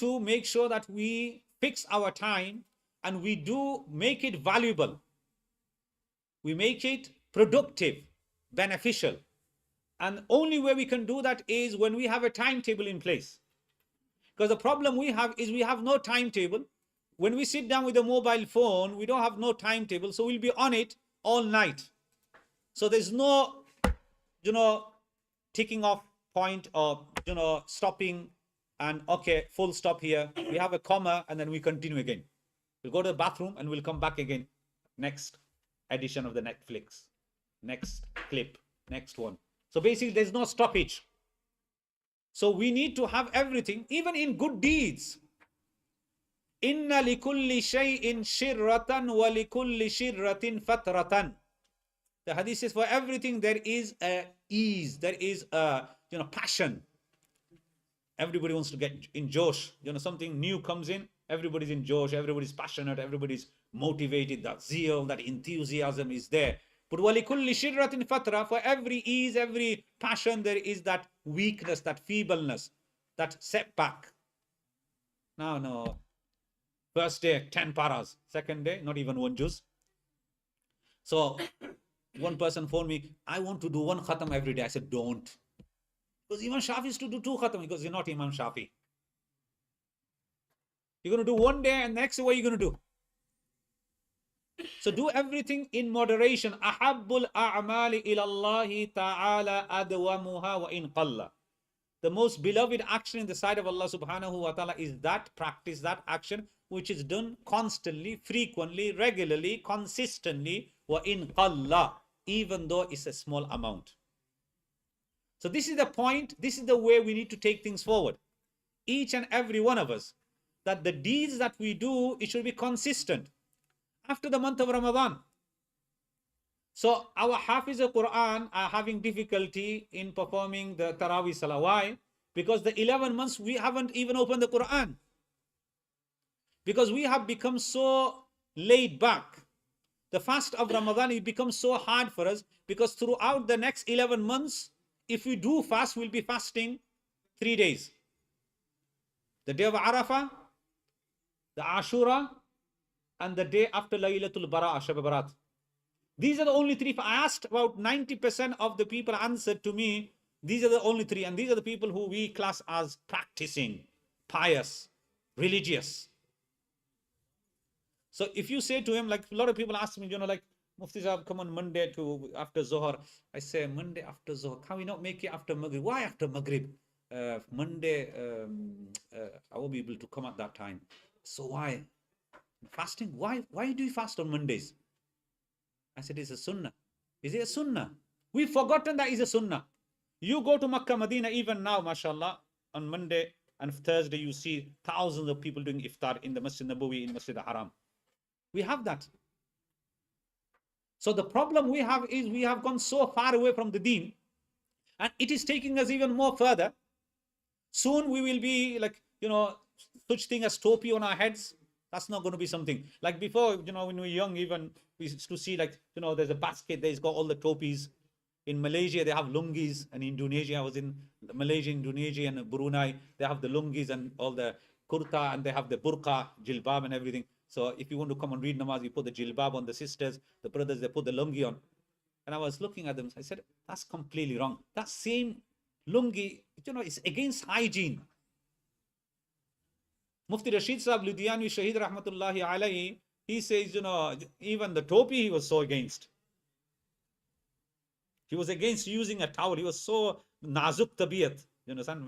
to make sure that we fix our time and we do make it valuable. We make it productive, beneficial. And only way we can do that is when we have a timetable in place. Because the problem we have is we have no timetable. When we sit down with a mobile phone, we don't have no timetable. So we'll be on it all night. So there's no, ticking off point or, stopping and okay, full stop here. We have a comma and then we continue again. We'll go to the bathroom and we'll come back again. Next edition of the Netflix. Next clip. Next one. So basically there's no stoppage. So we need to have everything, even in good deeds. Inna likulli shay'in shirratan wa likulli shirratin fatratan. The hadith says for everything there is a ease, there is a passion. Everybody wants to get in Josh. Something new comes in, everybody's in Josh, everybody's passionate, everybody's motivated, that zeal, that enthusiasm is there. But walikulli shirratin fatra, for every ease, every passion, there is that weakness, that feebleness, that setback. No. First day, 10 paras. Second day, not even one juz. So one person phoned me, I want to do one khatam every day. I said, don't. Because Imam Shafi used to do 2 khatam. Because you're not Imam Shafi. You're going to do one day and next, what are you going to do? So do everything in moderation. Ahabbul a'mali ilallahi ta'ala adwamuha wa in qalla. The most beloved action in the sight of Allah subhanahu wa ta'ala is that practice, that action which is done constantly, frequently, regularly, consistently, wa in qalla, even though it's a small amount. So this is the point, this is the way we need to take things forward. Each and every one of us, that the deeds that we do, it should be consistent. After the month of Ramadan. So our Hafiz al-Quran are having difficulty in performing the Taraweeh Salah. Why? Because the 11 months we haven't even opened the Quran. Because we have become so laid back. The fast of Ramadan, it becomes so hard for us because throughout the next 11 months, if we do fast, we'll be fasting 3 days. The day of Arafah, the Ashura, and the day after Laylatul Bara'ah, Shab Barat. These are the only 3. I asked about 90% of the people answered to me, these are the only 3. And these are the people who we class as practicing, pious, religious. So if you say to him, like a lot of people ask me, like, Mufti Sahab, come on Monday to after Zohar. I say, Monday after Zohar, can we not make it after Maghrib? Why after Maghrib? Monday, I won't be able to come at that time. So why? Fasting? Why do you fast on Mondays? I said, it's a sunnah. Is it a sunnah? We've forgotten that it's a sunnah. You go to Makkah, Medina, even now, mashallah, on Monday and Thursday, you see thousands of people doing iftar in the Masjid Nabawi, in Masjid al-Haram. We have that. So the problem we have is we have gone so far away from the deen, and it is taking us even more further. Soon we will be like, such thing as topi on our heads. That's not going to be something. Like before, when we were young, even we used to see like, there's a basket, there's got all the topis. In Malaysia, they have lungis. And in Indonesia, I was in Malaysia, Indonesia, and Brunei. They have the lungis and all the kurta, and they have the burqa, jilbab and everything. So if you want to come and read namaz, you put the jilbab on. The sisters, the brothers, they put the lungi on. And I was looking at them. I said, that's completely wrong. That same lungi, it's against hygiene. Mufti Rashid Sahab Ludhianvi Shahid Rahmatullahi Alayhi, he says, even the topi he was so against. He was against using a towel. He was so nazuk tabiyat,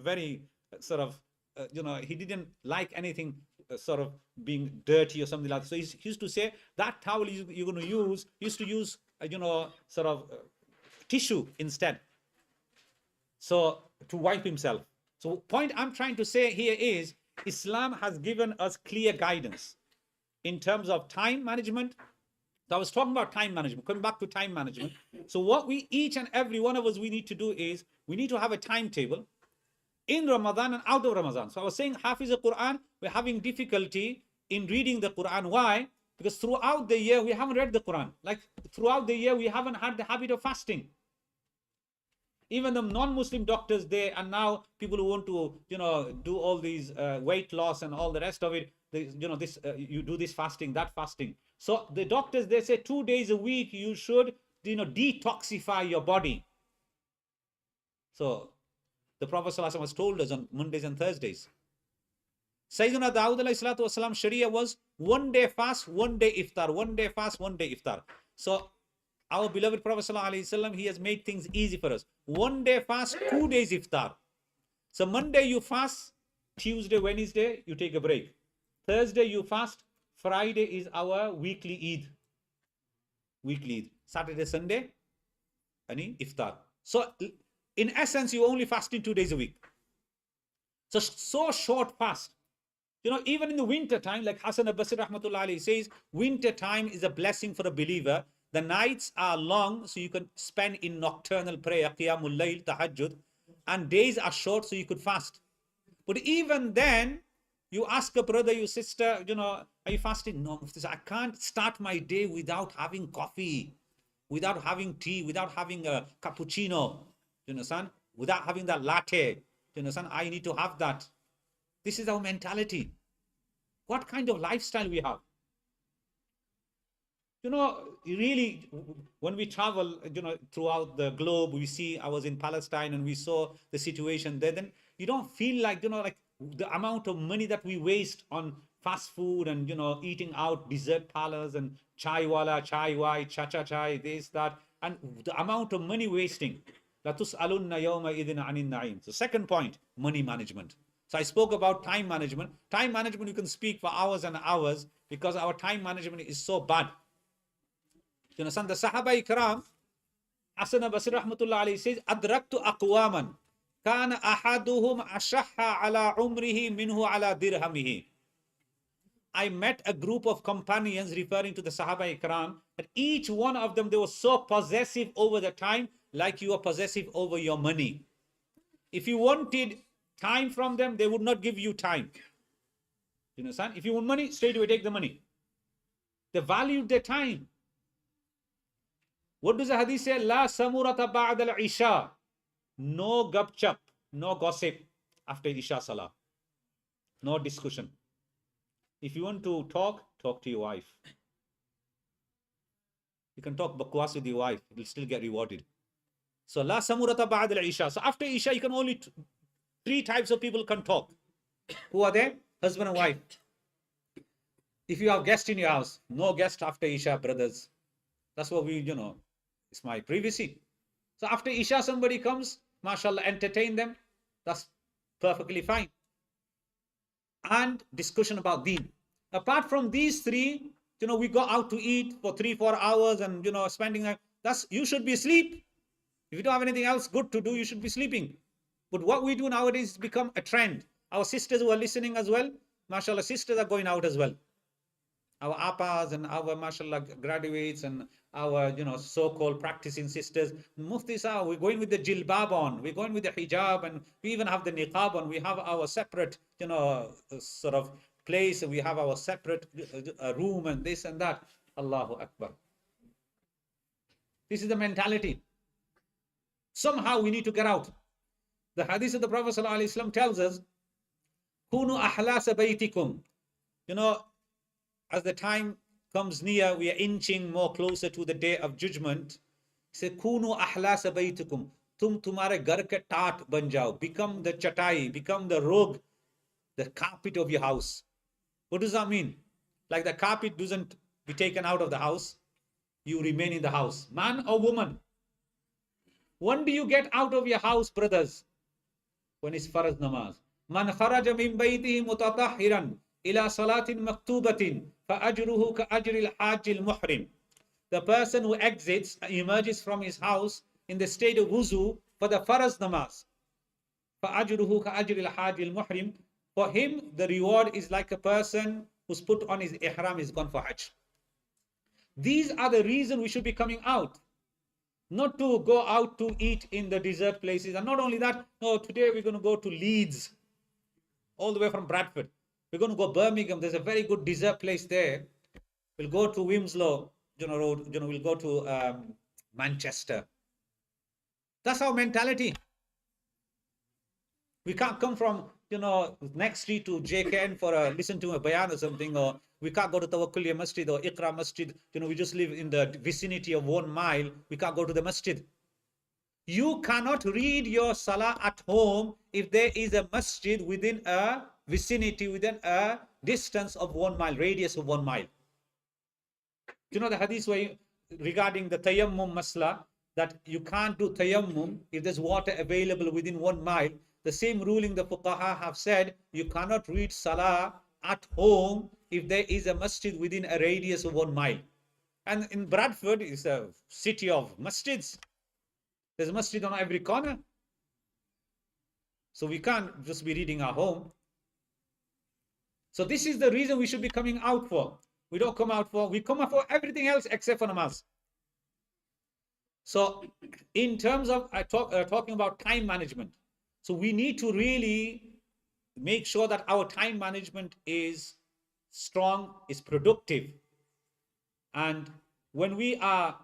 very sort of, he didn't like anything sort of being dirty or something like that. So he used to say, that towel you're going to use, he used to use, sort of tissue instead. So to wipe himself. So point I'm trying to say here is, Islam has given us clear guidance in terms of time management. So I was talking about time management, coming back to time management. So what each and every one of us, we need to do is, we need to have a timetable in Ramadan and out of Ramadan. So I was saying, Hafiz al-Quran, we're having difficulty in reading the Quran. Why? Because throughout the year, we haven't read the Quran. Like throughout the year, we haven't had the habit of fasting. Even the non-Muslim doctors, they are now people who want to, do all these weight loss and all the rest of it. They, this you do this fasting, that fasting. So the doctors, they say 2 days a week you should, detoxify your body. So the Prophet ﷺ has told us on Mondays and Thursdays. Sayyidina Dawud alayhi salatu wasalam, Sharia was 1 day fast, 1 day iftar, 1 day fast, 1 day iftar. So our beloved Prophet ﷺ, he has made things easy for us. 1 day fast, 2 days iftar. So Monday you fast, Tuesday, Wednesday you take a break. Thursday you fast, Friday is our weekly Eid. Weekly Eid. Saturday, Sunday, any iftar. So in essence, you only fasting 2 days a week. So short fast. Even in the winter time, like Hasan al-Basri rahmatullah alayhi says, winter time is a blessing for a believer. The nights are long, so you can spend in nocturnal prayer, qiyamul layl, tahajjud, and days are short, so you could fast. But even then, you ask a brother, your sister, are you fasting? No, I can't start my day without having coffee, without having tea, without having a cappuccino. You understand? Without having that latte. You understand? I need to have that. This is our mentality. What kind of lifestyle we have? Really, when we travel, throughout the globe, we see, I was in Palestine and we saw the situation there, then you don't feel like, like the amount of money that we waste on fast food and, eating out, dessert parlors and chai wala, chai wai, cha-cha chai, this, that, and the amount of money wasting. La tus'alunna yawma idhin anin na'im. So second point, money management. So I spoke about time management. Time management, you can speak for hours and hours because our time management is so bad. The Sahaba Ikram, Hasan al-Basri rahmatullah alayhi says, Adraktu aqwaman, kana ahaduhum ashahha ala umrihi minhu ala dirhamihi. I met a group of companions, referring to the Sahaba Ikram, that each one of them, they were so possessive over the time, like you are possessive over your money. If you wanted time from them, they would not give you time. You understand? If you want money, straight away take the money. They valued their time. What does the hadith say? La samurata ba'd al-isha. No gupchup, no gossip after Isha Salah. No discussion. If you want to talk to your wife. You can talk bakwas with your wife. You'll still get rewarded. So la samurata ba'd al-isha. So after Isha, you can only 3 types of people can talk. Who are they? Husband and wife. If you have guests in your house, no guest after Isha, brothers. That's what we, it's my privacy. So after Isha, somebody comes, mashallah, entertain them. That's perfectly fine. And discussion about deen. Apart from these 3, we go out to eat for 3-4 hours and, spending that. You should be asleep. If you don't have anything else good to do, you should be sleeping. But what we do nowadays has become a trend. Our sisters who are listening as well, mashallah, sisters are going out as well. Our appas and our, mashallah, graduates and our, so-called practicing sisters, muftis are, we're going with the jilbab on, we're going with the hijab, and we even have the niqab on. We have our separate, sort of place, we have our separate room and this and that. Allahu Akbar. This is the mentality. Somehow we need to get out. The hadith of the Prophet ﷺ tells us, Kunu ahlasa baytikum. As the time comes near, we are inching more closer to the day of judgment. Say, Kunu ahlasa baytikum. Tum tumhare ghar ke taat ban jao. Become the chatai, become the rug, the carpet of your house. What does that mean? Like the carpet doesn't be taken out of the house. You remain in the house. Man or woman? When do you get out of your house, brothers? When it's farz namaz. Man kharaja min baytihi mutatahhiran ila salatin maktubatin fa ajruhu ka ajri al-hajj al-muhrim. The person who exits, emerges from his house in the state of wuzu for the farz namaz. Fa ajruhu ka ajri al-hajj al-muhrim. For him, the reward is like a person who's put on his ihram, is gone for hajj. These are the reason we should be coming out. Not to go out to eat in the desert places. And not only that, no, today we're going to go to Leeds, all the way from Bradford. We're going to go Birmingham. There's a very good desert place there. We'll go to Wimslow, Road. We'll go to Manchester. That's our mentality. We can't come from, next street to JKN for listen to a bayan or something, or we can't go to Tawakkuliya Masjid or Iqra Masjid. We just live in the vicinity of 1 mile. We can't go to the masjid. You cannot read your salah at home if there is a masjid within a vicinity, within a distance of 1 mile, radius of 1 mile. Do you know the hadith regarding the tayammum masla, that you can't do tayammum if there's water available within 1 mile? The same ruling the fuqaha have said, you cannot read salah at home if there is a masjid within a radius of 1 mile. And in Bradford, it's a city of masjids. There's a masjid on every corner. So we can't just be reading at home. So this is the reason we should be coming out for. We don't come out for, we come out for everything else except for namaz. So in terms of talking about time management, so we need to really make sure that our time management is strong, is productive. And when we are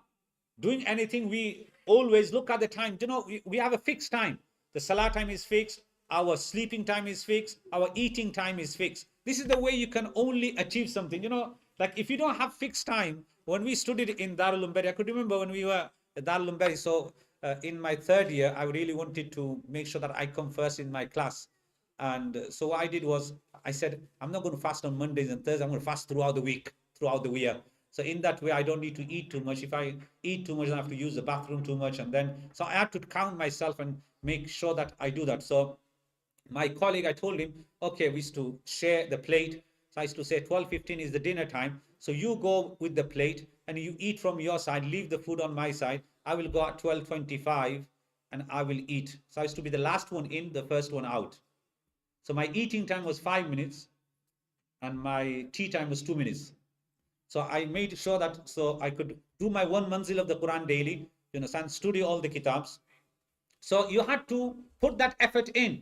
doing anything, we always look at the time. We have a fixed time. The salah time is fixed. Our sleeping time is fixed. Our eating time is fixed. This is the way you can only achieve something. Like if you don't have fixed time, when we studied in Darul Umbari, I could remember when we were at Darul Umbari. So in my 3rd year, I really wanted to make sure that I come first in my class. And so what I did was, I said, I'm not going to fast on Mondays and Thursdays. I'm going to fast throughout the week, throughout the year. So in that way, I don't need to eat too much. If I eat too much, I have to use the bathroom too much. And then, so I had to count myself and make sure that I do that. So my colleague, I told him, okay, we used to share the plate. So I used to say 12:15 is the dinner time. So you go with the plate and you eat from your side, leave the food on my side. I will go at 12:25 and I will eat. So I used to be the last one in, the first one out. So my eating time was 5 minutes and my tea time was 2 minutes. So I made sure that so I could do my 1 manzil of the Quran daily, study all the kitabs. So you had to put that effort in.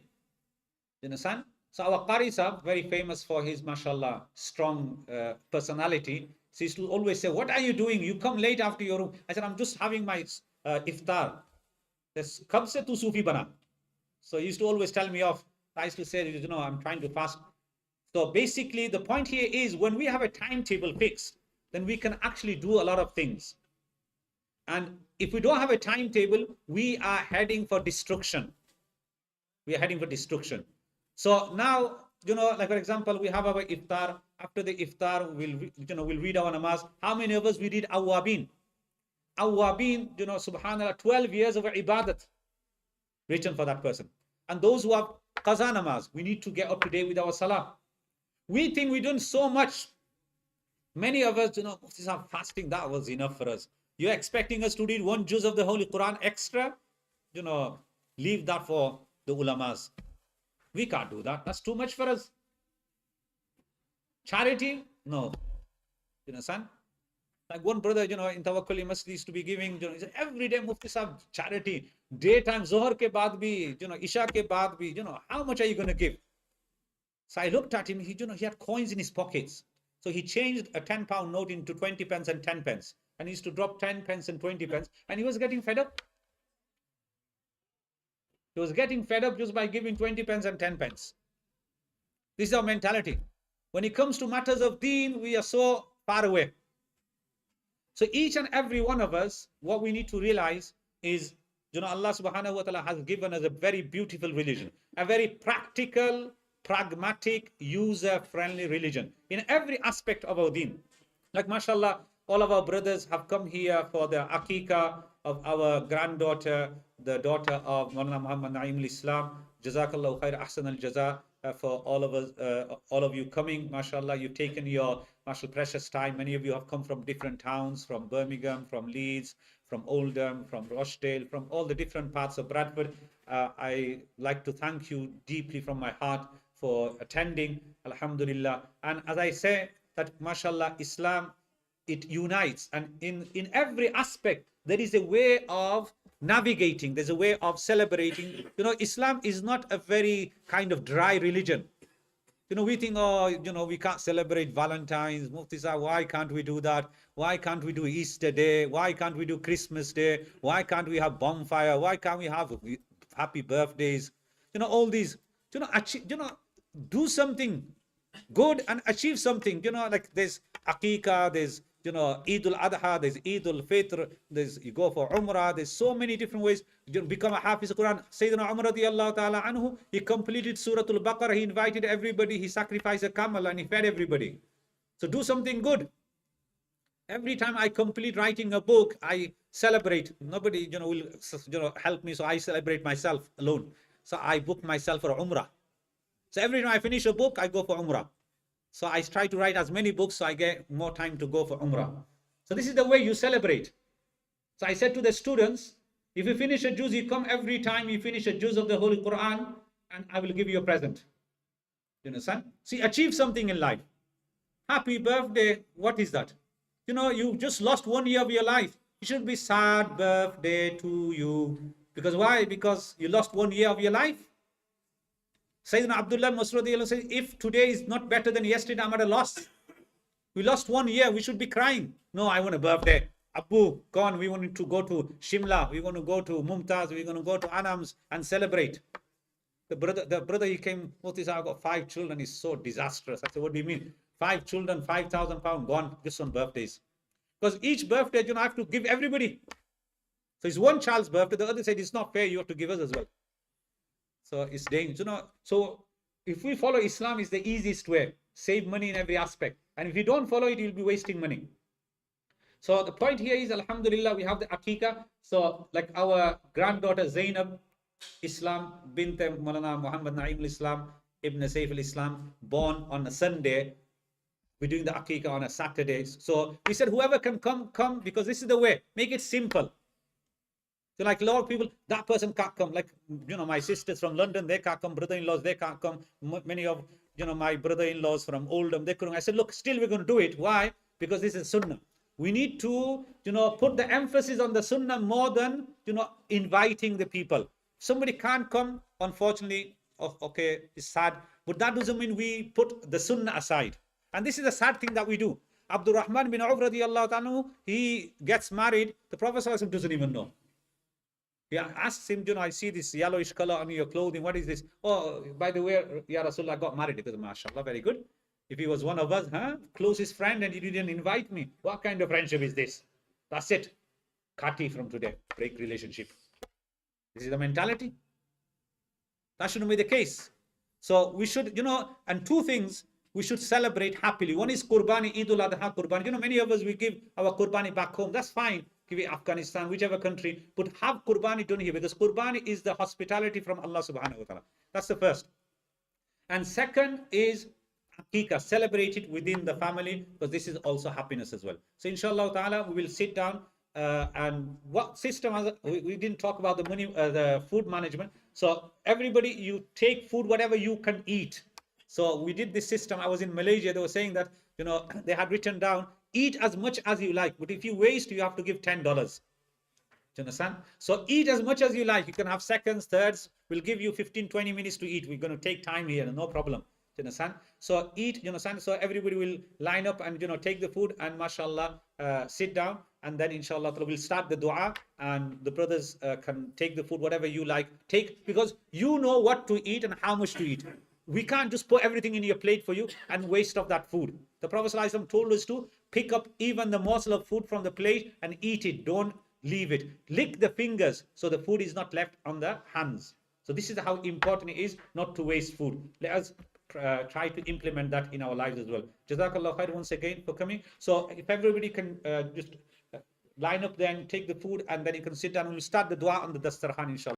You understand? So our Qari Sahib, very famous for his, mashallah, strong personality, so he used to always say, what are you doing? You come late after your room. I said, I'm just having my iftar. Kab se tu Sufi bana? So he used to always tell me off. I used to say, I'm trying to fast. So basically the point here is, when we have a timetable fixed, then we can actually do a lot of things. And if we don't have a timetable, we are heading for destruction. We are heading for destruction. So now, like for example, we have our iftar. After the iftar, we'll read our namaz. How many of us we read awwabin? Awwabin, subhanallah, 12 years of ibadat written for that person. And those who have qaza namaz, we need to get up to date with our salah. We think we've done so much. Many of us, this is fasting, that was enough for us. You're expecting us to read 1 juz of the Holy Quran extra? Leave that for the ulamas. We can't do that. That's too much for us. Charity? No. Son? Like one brother, in Tawakkuli Masjid used to be giving, he said, every day Mufti Sahib, charity. Daytime, Zohar ke baad bhi, Isha ke baad bhi, how much are you going to give? So I looked at him, he had coins in his pockets. So he changed a 10-pound note into 20 pence and 10 pence. And he used to drop 10 pence and 20 pence. And he was getting fed up. He was getting fed up just by giving 20 pence and 10 pence. This is our mentality. When it comes to matters of deen, we are so far away. So each and every one of us, what we need to realize is, Allah subhanahu wa ta'ala has given us a very beautiful religion, a very practical, pragmatic, user-friendly religion in every aspect of our deen. Like mashallah, all of our brothers have come here for the akika of our granddaughter, the daughter of Maulana Muhammad Naeem al-Islam. Jazakallahu khair, ahsan al-jaza, for all of us, all of you coming. Mashallah, you've taken your precious time. Many of you have come from different towns, from Birmingham, from Leeds, from Oldham, from Rochdale, from all the different parts of Bradford. I like to thank you deeply from my heart for attending, alhamdulillah. And as I say, that mashallah, Islam, it unites, and in every aspect there is a way of navigating, there's a way of celebrating. Islam is not a very kind of dry religion. We think, oh, we can't celebrate Valentine's. Mufti Sahib, why can't we do that? Why can't we do Easter Day? Why can't we do Christmas Day? Why can't we have bonfire? Why can't we have happy birthdays? All these, achieve, do something good and achieve something. Like there's Aqiqah, there's Eid al-Adha, there's Eid al-Fitr, there's you go for Umrah, there's so many different ways to become a Hafiz Quran. Sayyidina Umar radiallahu ta'ala anhu, he completed Surah al-Baqarah, he invited everybody, he sacrificed a camel and he fed everybody. So do something good. Every time I complete writing a book, I celebrate. Nobody, will, help me, so I celebrate myself alone. So I book myself for Umrah. So every time I finish a book, I go for Umrah. So I try to write as many books so I get more time to go for Umrah. So this is the way you celebrate. So I said to the students, if you finish a juz, you come every time you finish a juz of the Holy Quran and I will give you a present. You understand? See, achieve something in life. Happy birthday, what is that? You just lost 1 year of your life. It should be sad birthday to you. Because why? Because you lost 1 year of your life. Sayyidina Abdullah Masrudi says, if today is not better than yesterday, I'm at a loss. We lost 1 year, we should be crying. No, I want a birthday. Abu, go on, we want to go to Shimla, we want to go to Mumtaz, we're going to go to Anams and celebrate. The brother he came, Mufti Sahib, got 5 children, he's so disastrous. I said, what do you mean? 5 children, 5,000 pounds gone just on birthdays. Because each birthday, I have to give everybody. So it's one child's birthday, the other said, it's not fair, you have to give us as well. So it's dangerous. So if we follow Islam, is the easiest way. Save money in every aspect. And if you don't follow it, you'll be wasting money. So the point here is, alhamdulillah, we have the Aqiqah. So like our granddaughter Zainab Islam bint Maulana Muhammad Naim al-Islam Ibn Saif al-Islam, born on a Sunday. We're doing the Aqiqah on a Saturday. So we said, whoever can come, because this is the way. Make it simple. So like a lot of people, that person can't come. Like, my sisters from London, they can't come. Brother-in-laws, they can't come. Many of, my brother-in-laws from Oldham, they couldn't. I said, look, still we're going to do it. Why? Because this is Sunnah. We need to, put the emphasis on the Sunnah more than, inviting the people. Somebody can't come, unfortunately, okay, it's sad. But that doesn't mean we put the Sunnah aside. And this is the sad thing that we do. Abdul Rahman bin Auf radiallahu anhu, he gets married. The Prophet doesn't even know. He asks him, I see this yellowish color on your clothing. What is this? Oh, by the way, Ya Rasulullah, I got married. Because mashallah, very good. If he was one of us, closest friend, and he didn't invite me, what kind of friendship is this? That's it. Kati from today. Break relationship. This is the mentality. That shouldn't be the case. So we should, and 2 things we should celebrate happily. One is Qurbani, Eid al-Adha Qurbani. Many of us, we give our Qurbani back home. That's fine. Give it Afghanistan, whichever country, but have Qurbani done here, because Qurbani is the hospitality from Allah subhanahu wa ta'ala. That's the first. And second is Aqiqah, celebrate it within the family, because this is also happiness as well. So inshallah ta'ala, we will sit down and what system, we didn't talk about the money, the food management. So everybody, you take food, whatever you can eat. So we did this system. I was in Malaysia, they were saying that, they had written down, eat as much as you like, but if you waste, you have to give $10. Do you understand? So eat as much as you like. You can have seconds, thirds. We'll give you 15-20 minutes to eat. We're going to take time here, no problem. Do you understand? So eat, you understand? So everybody will line up and, take the food and mashallah, sit down. And then inshallah, we'll start the dua and the brothers can take the food, whatever you like. Take, because you know what to eat and how much to eat. We can't just put everything in your plate for you and waste of that food. The Prophet ﷺ told us to pick up even the morsel of food from the plate and eat it. Don't leave it. Lick the fingers so the food is not left on the hands. So this is how important it is not to waste food. Let us try to implement that in our lives as well. Jazakallah khair once again for coming. So if everybody can just line up then, take the food, and then you can sit down and we'll start the dua on the dastarkhan inshallah.